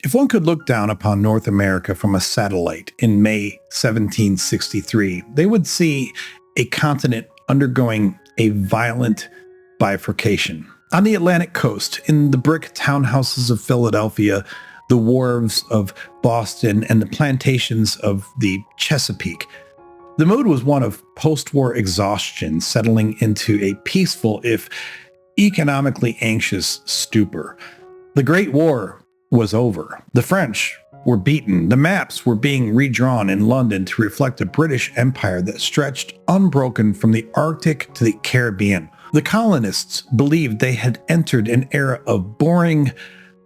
If one could look down upon North America from a satellite in May 1763, they would see a continent undergoing a violent bifurcation. On the Atlantic coast, in the brick townhouses of Philadelphia, the wharves of Boston, and the plantations of the Chesapeake, the mood was one of post-war exhaustion settling into a peaceful, if economically anxious, stupor. The Great War was over. The French were beaten. The maps were being redrawn in London to reflect a British Empire that stretched unbroken from the Arctic to the Caribbean. The colonists believed they had entered an era of boring,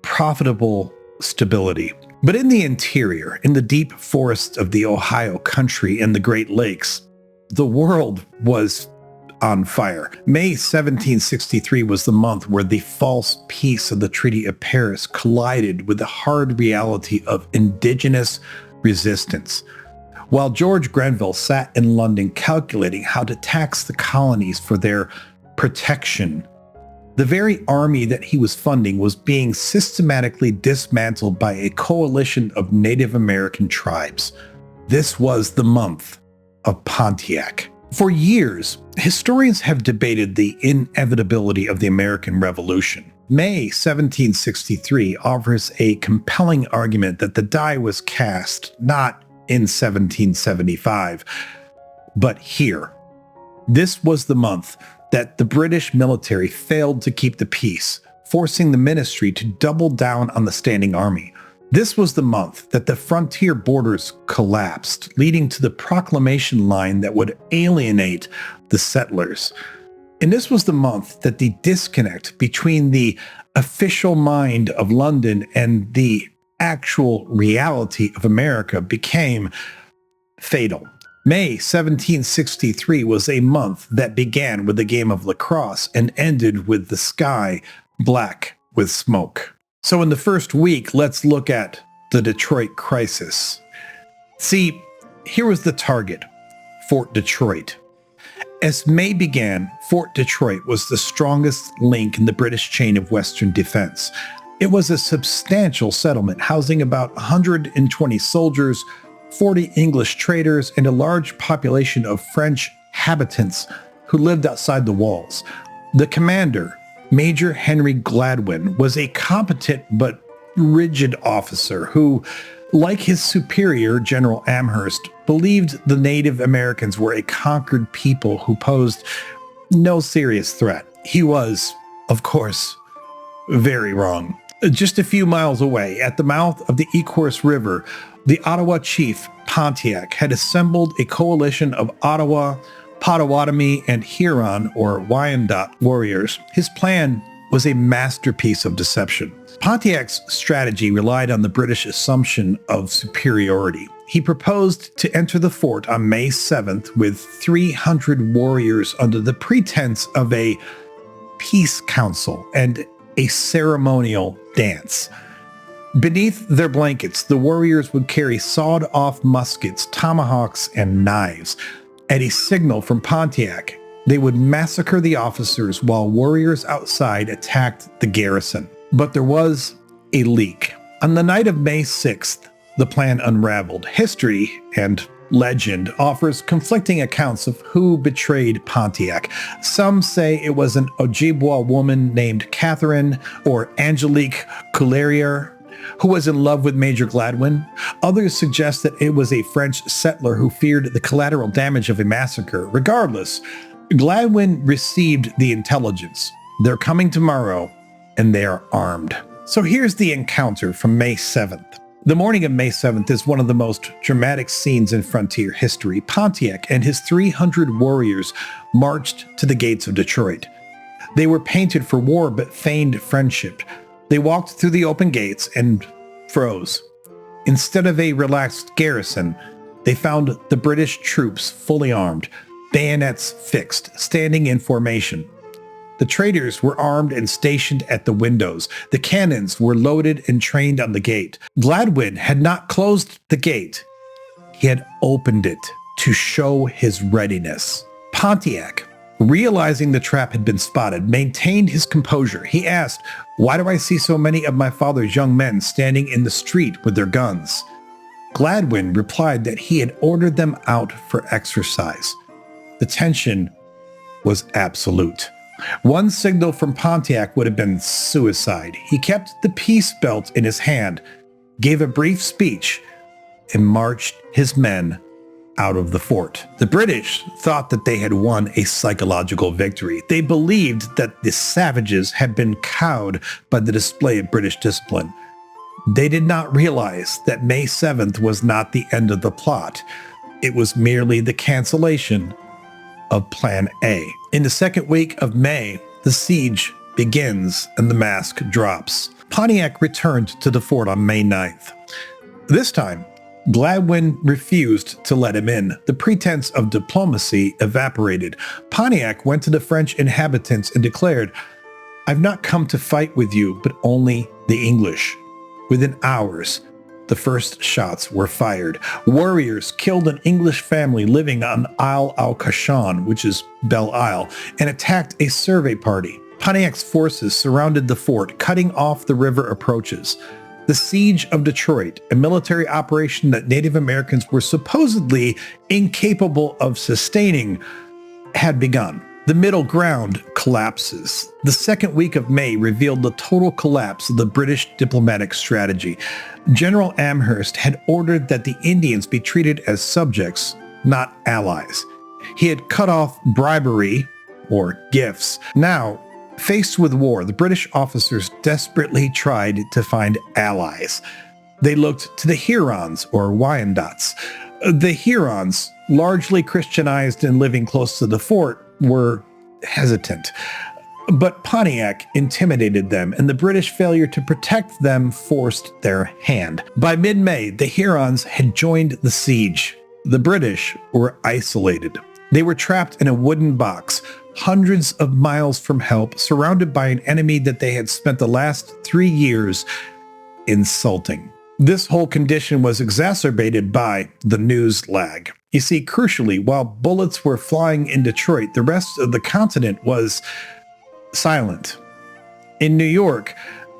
profitable stability. But in the interior, in the deep forests of the Ohio country and the Great Lakes, the world was on fire. May 1763 was the month where the false peace of the Treaty of Paris collided with the hard reality of indigenous resistance. While George Grenville sat in London calculating how to tax the colonies for their protection, the very army that he was funding was being systematically dismantled by a coalition of Native American tribes. This was the month of Pontiac. For years, historians have debated the inevitability of the American Revolution. May 1763 offers a compelling argument that the die was cast not in 1775, but here. This was the month that the British military failed to keep the peace, forcing the ministry to double down on the standing army. This was the month that the frontier borders collapsed, leading to the proclamation line that would alienate the settlers. And this was the month that the disconnect between the official mind of London and the actual reality of America became fatal. May 1763 was a month that began with a game of lacrosse and ended with the sky black with smoke. So in the first week, let's look at the Detroit crisis. See, here was the target, Fort Detroit. As May began, Fort Detroit was the strongest link in the British chain of Western defense. It was a substantial settlement housing about 120 soldiers, 40 English traders, and a large population of French habitants who lived outside the walls. The commander, Major Henry Gladwin, was a competent but rigid officer who, like his superior, General Amherst, believed the Native Americans were a conquered people who posed no serious threat. He was, of course, very wrong. Just a few miles away, at the mouth of the Ecorse River, the Ottawa chief, Pontiac, had assembled a coalition of Ottawa, Potawatomi, and Huron or Wyandot warriors. His plan was a masterpiece of deception. Pontiac's strategy relied on the British assumption of superiority. He proposed to enter the fort on May 7th with 300 warriors under the pretense of a peace council and a ceremonial dance. Beneath their blankets, the warriors would carry sawed-off muskets, tomahawks, and knives. At a signal from Pontiac, they would massacre the officers while warriors outside attacked the garrison. But there was a leak. On the night of May 6th, the plan unraveled. History and legend offers conflicting accounts of who betrayed Pontiac. Some say it was an Ojibwa woman named Catherine or Angelique Coulerier, who was in love with Major Gladwin. Others suggest that it was a French settler who feared the collateral damage of a massacre. Regardless, Gladwin received the intelligence. They're coming tomorrow, and they are armed. So here's the encounter from May 7th. The morning of May 7th is one of the most dramatic scenes in frontier history. Pontiac and his 300 warriors marched to the gates of Detroit. They were painted for war but feigned friendship. They walked through the open gates and froze. Instead of a relaxed garrison, they found the British troops fully armed, bayonets fixed, standing in formation. The traders were armed and stationed at the windows. The cannons were loaded and trained on the gate. Gladwin had not closed the gate. He had opened it to show his readiness. Pontiac, Realizing the trap had been spotted, maintained his composure. He asked, "Why do I see so many of my father's young men standing in the street with their guns?" Gladwin replied that he had ordered them out for exercise. The tension was absolute. One signal from Pontiac would have been suicide. He kept the peace belt in his hand, gave a brief speech, and marched his men out of the fort. The British thought that they had won a psychological victory. They believed that the savages had been cowed by the display of British discipline. They did not realize that May 7th was not the end of the plot. It was merely the cancellation of Plan A. In the second week of May, the siege begins and the mask drops. Pontiac returned to the fort on May 9th. This time, Gladwin refused to let him in. The pretense of diplomacy evaporated. Pontiac went to the French inhabitants and declared, "I've not come to fight with you, but only the English." Within hours, the first shots were fired. Warriors killed an English family living on Isle al-Kashan, which is Belle Isle, and attacked a survey party. Pontiac's forces surrounded the fort, cutting off the river approaches. The Siege of Detroit, a military operation that Native Americans were supposedly incapable of sustaining, had begun. The middle ground collapses. The second week of May revealed the total collapse of the British diplomatic strategy. General Amherst had ordered that the Indians be treated as subjects, not allies. He had cut off bribery, or gifts. Now, faced with war, the British officers desperately tried to find allies. They looked to the Hurons, or Wyandots. The Hurons, largely Christianized and living close to the fort, were hesitant. But Pontiac intimidated them, and the British failure to protect them forced their hand. By mid-May, the Hurons had joined the siege. The British were isolated. They were trapped in a wooden box, hundreds of miles from help, surrounded by an enemy that they had spent the last 3 years insulting. This whole condition was exacerbated by the news lag. You see, crucially, while bullets were flying in Detroit, the rest of the continent was silent. In New York,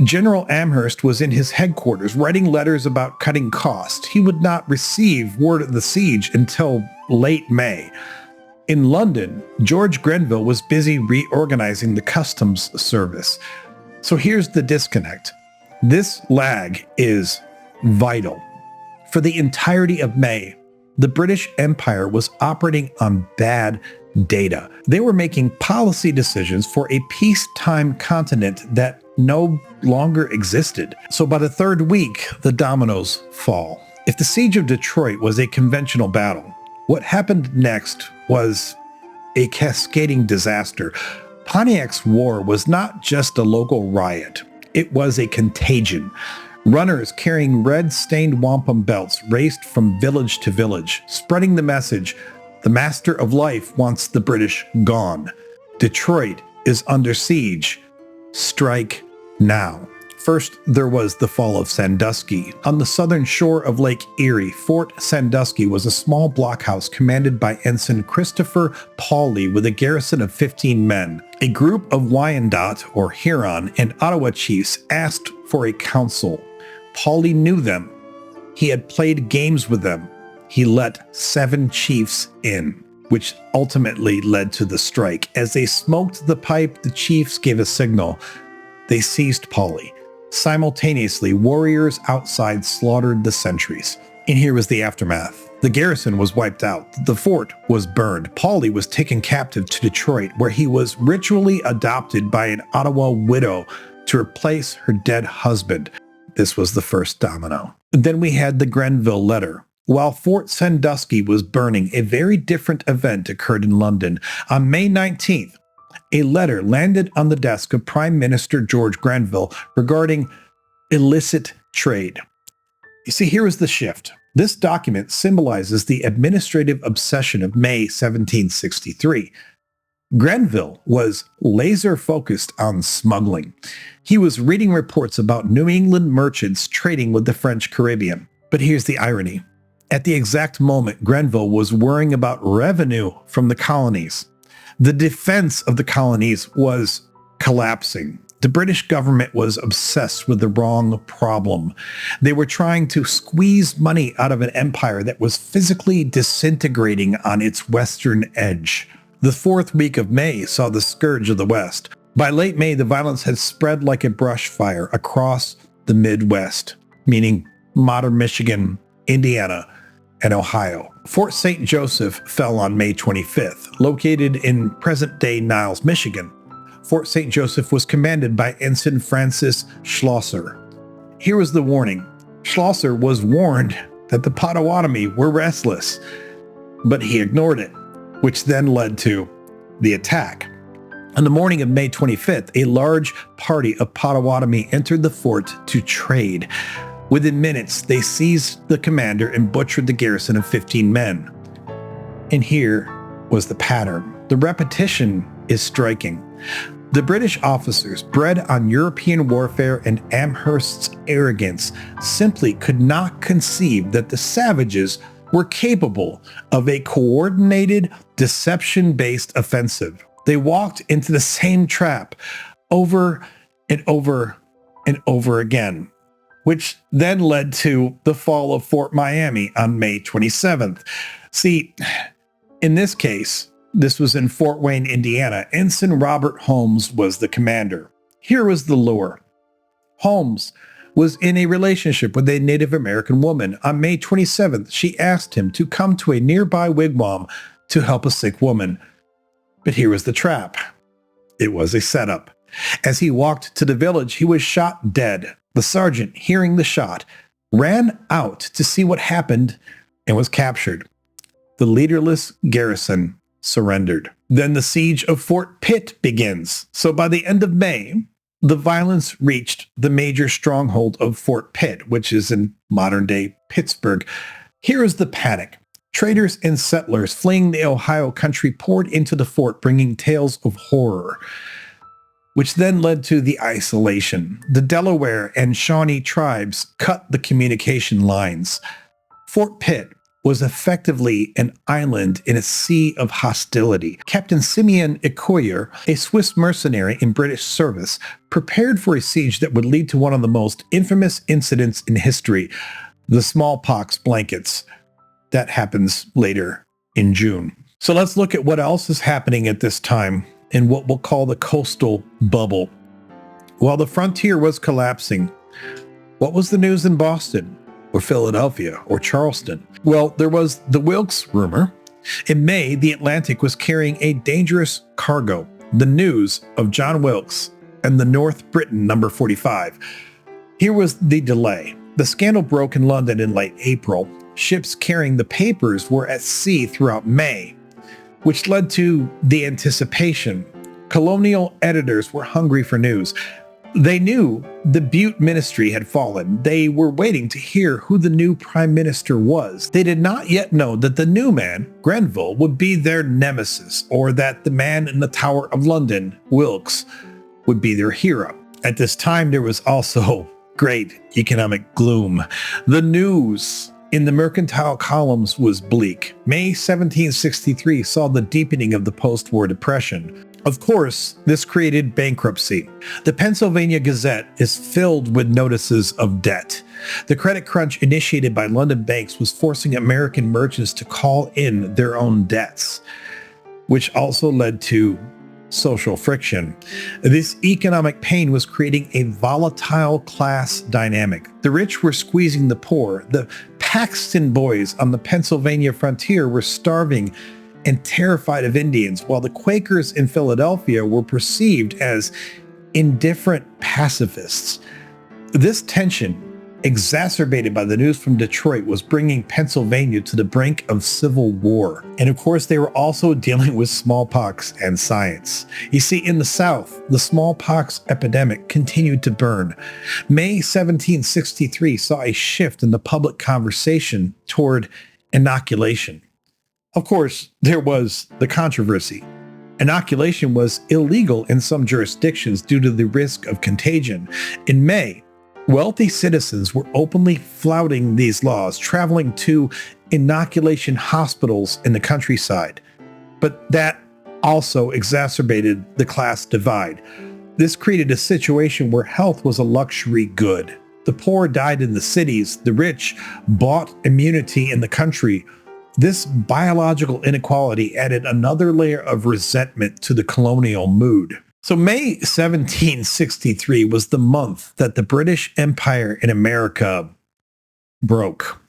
General Amherst was in his headquarters writing letters about cutting costs. He would not receive word of the siege until late May. In London, George Grenville was busy reorganizing the customs service. So here's the disconnect. This lag is vital. For the entirety of May, the British Empire was operating on bad data. They were making policy decisions for a peacetime continent that no longer existed. So by the third week, the dominoes fall. If the siege of Detroit was a conventional battle, what happened next was a cascading disaster. Pontiac's war was not just a local riot. It was a contagion. Runners carrying red-stained wampum belts raced from village to village, spreading the message, "The Master of Life wants the British gone. Detroit is under siege. Strike now." First, there was the fall of Sandusky. On the southern shore of Lake Erie, Fort Sandusky was a small blockhouse commanded by Ensign Christopher Pauley with a garrison of 15 men. A group of Wyandot, or Huron, and Ottawa chiefs asked for a council. Pauley knew them. He had played games with them. He let 7 chiefs in, which ultimately led to the strike. As they smoked the pipe, the chiefs gave a signal. They seized Pauley. Simultaneously, warriors outside slaughtered the sentries. And here was the aftermath. The garrison was wiped out. The fort was burned. Pauley was taken captive to Detroit, where he was ritually adopted by an Ottawa widow to replace her dead husband. This was the first domino. Then we had the Grenville letter. While Fort Sandusky was burning, a very different event occurred in London. On May 19th, a letter landed on the desk of Prime Minister George Grenville regarding illicit trade. You see, here is the shift. This document symbolizes the administrative obsession of May 1763. Grenville was laser-focused on smuggling. He was reading reports about New England merchants trading with the French Caribbean. But here's the irony. At the exact moment, Grenville was worrying about revenue from the colonies. The defense of the colonies was collapsing. The British government was obsessed with the wrong problem. They were trying to squeeze money out of an empire that was physically disintegrating on its western edge. The fourth week of May saw the scourge of the West. By late May, the violence had spread like a brush fire across the Midwest, meaning modern Michigan, Indiana, and Ohio. Fort St. Joseph fell on May 25th, located in present-day Niles, Michigan. Fort St. Joseph was commanded by Ensign Francis Schlosser. Here was the warning. Schlosser was warned that the Potawatomi were restless, but he ignored it, which then led to the attack. On the morning of May 25th, a large party of Potawatomi entered the fort to trade. Within minutes, they seized the commander and butchered the garrison of 15 men. And here was the pattern. The repetition is striking. The British officers, bred on European warfare and Amherst's arrogance, simply could not conceive that the savages were capable of a coordinated, deception-based offensive. They walked into the same trap over and over and over again, which then led to the fall of Fort Miami on May 27th. See, in this case, this was in Fort Wayne, Indiana. Ensign Robert Holmes was the commander. Here was the lure. Holmes was in a relationship with a Native American woman. On May 27th, she asked him to come to a nearby wigwam to help a sick woman. But here was the trap. It was a setup. As he walked to the village, he was shot dead. The sergeant, hearing the shot, ran out to see what happened and was captured. The leaderless garrison surrendered. Then the siege of Fort Pitt begins. So by the end of May, the violence reached the major stronghold of Fort Pitt, which is in modern-day Pittsburgh. Here is the panic. Traders and settlers fleeing the Ohio country poured into the fort, bringing tales of horror, which then led to the isolation. The Delaware and Shawnee tribes cut the communication lines. Fort Pitt was effectively an island in a sea of hostility. Captain Simeon Ecoyer, a Swiss mercenary in British service, prepared for a siege that would lead to one of the most infamous incidents in history, the smallpox blankets. That happens later in June. So let's look at what else is happening at this time in what we'll call the coastal bubble. While the frontier was collapsing, what was the news in Boston or Philadelphia or Charleston? Well, there was the Wilkes rumor. In May, the Atlantic was carrying a dangerous cargo, the news of John Wilkes and the North Britain number 45. Here was the delay. The scandal broke in London in late April. Ships carrying the papers were at sea throughout May, which led to the anticipation. Colonial editors were hungry for news. They knew the Bute ministry had fallen. They were waiting to hear who the new prime minister was. They did not yet know that the new man, Grenville, would be their nemesis, or that the man in the Tower of London, Wilkes, would be their hero. At this time, there was also great economic gloom. The news in the mercantile columns was bleak. May 1763 saw the deepening of the post-war depression. Of course, this created bankruptcy. The Pennsylvania Gazette is filled with notices of debt. The credit crunch initiated by London banks was forcing American merchants to call in their own debts, which also led to social friction. This economic pain was creating a volatile class dynamic. The rich were squeezing the poor. The Paxton boys on the Pennsylvania frontier were starving and terrified of Indians, while the Quakers in Philadelphia were perceived as indifferent pacifists. This tension, exacerbated by the news from Detroit, was bringing Pennsylvania to the brink of civil war. And of course, they were also dealing with smallpox and science. You see, in the South, the smallpox epidemic continued to burn. May 1763 saw a shift in the public conversation toward inoculation. Of course, there was the controversy. Inoculation was illegal in some jurisdictions due to the risk of contagion. In May, wealthy citizens were openly flouting these laws, traveling to inoculation hospitals in the countryside. But that also exacerbated the class divide. This created a situation where health was a luxury good. The poor died in the cities, the rich bought immunity in the country. This biological inequality added another layer of resentment to the colonial mood. So May 1763 was the month that the British Empire in America broke.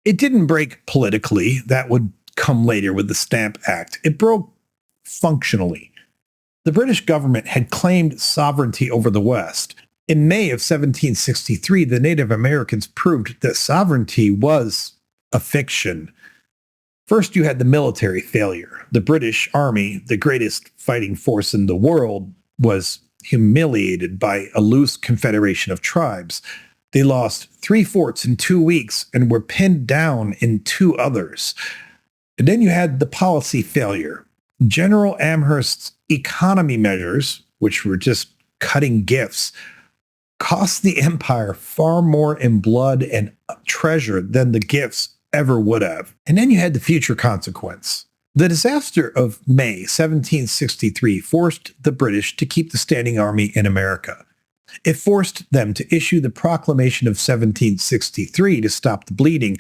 It didn't break politically. That would come later with the Stamp Act. It broke functionally. The British government had claimed sovereignty over the West. In May of 1763, the Native Americans proved that sovereignty was a fiction. First, you had the military failure. The British Army, the greatest fighting force in the world, was humiliated by a loose confederation of tribes. They lost 3 forts in 2 weeks and were pinned down in 2 others. And then you had the policy failure. General Amherst's economy measures, which were just cutting gifts, cost the empire far more in blood and treasure than the gifts ever would have. And then you had the future consequence. The disaster of May 1763 forced the British to keep the standing army in America. It forced them to issue the Proclamation of 1763 to stop the bleeding.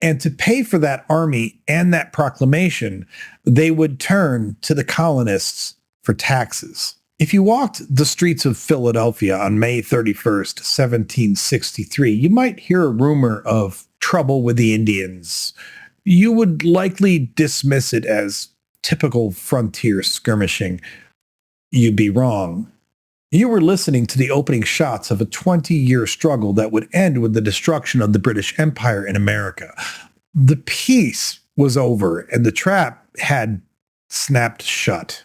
And to pay for that army and that proclamation, they would turn to the colonists for taxes. If you walked the streets of Philadelphia on May 31st, 1763, you might hear a rumor of trouble with the Indians. You would likely dismiss it as typical frontier skirmishing. You'd be wrong. You were listening to the opening shots of a 20-year struggle that would end with the destruction of the British Empire in America. The peace was over and the trap had snapped shut.